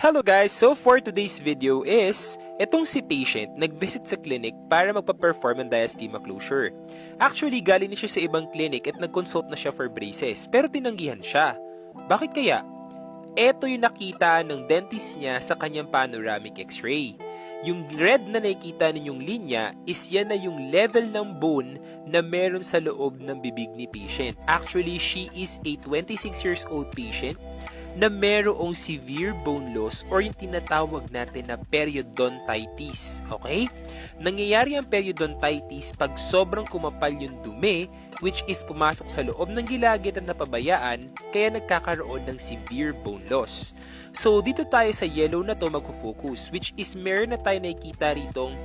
Hello guys! So for today's video is, etong si patient nag-visit sa clinic para magpa-perform ng diastema closure. Actually, galing na siya sa ibang clinic at nag-consult na siya for braces, pero tinanggihan siya. Bakit kaya? Eto yung nakita ng dentist niya sa kanyang panoramic x-ray. Yung red na nakikita ninyong linya is yan na yung level ng bone na meron sa loob ng bibig ni patient. Actually, she is a 26 years old patient na merong severe bone loss or yung tinatawag natin na periodontitis. Okay? Nangyayari ang periodontitis pag sobrang kumapal yung dumi, which is pumasok sa loob ng gilagid at napabayaan, kaya nagkakaroon ng severe bone loss. So, dito tayo sa yellow na to magfo-focus, which is meron na tayo nakikita ritong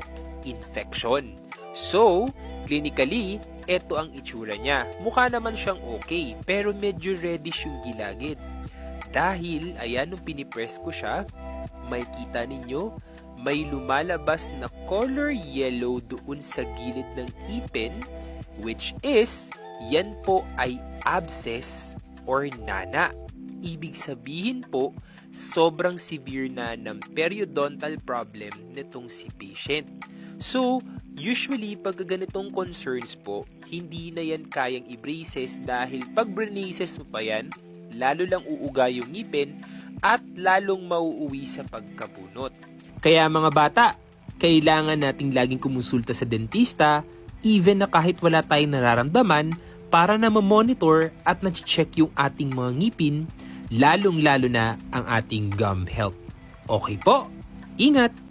infection. So, clinically, eto ang itsura niya. Mukha naman siyang okay, pero medyo reddish yung gilagid. Dahil, ayan, nung pinipress ko siya, may kita ninyo, may lumalabas na color yellow doon sa gilid ng ipin, which is, yan po ay abscess or nana. Ibig sabihin po, sobrang severe na ng periodontal problem nitong si patient. So, usually, pag ganitong concerns po, hindi na yan kayang i-braces dahil pag braces mo pa yan, lalo lang uuga yung ngipin at lalong mauuwi sa pagkabunot. Kaya mga bata, kailangan nating laging kumonsulta sa dentista even na kahit wala tayong nararamdaman para na ma-monitor at na-check yung ating mga ngipin, lalong-lalo na ang ating gum health. Okay po, ingat!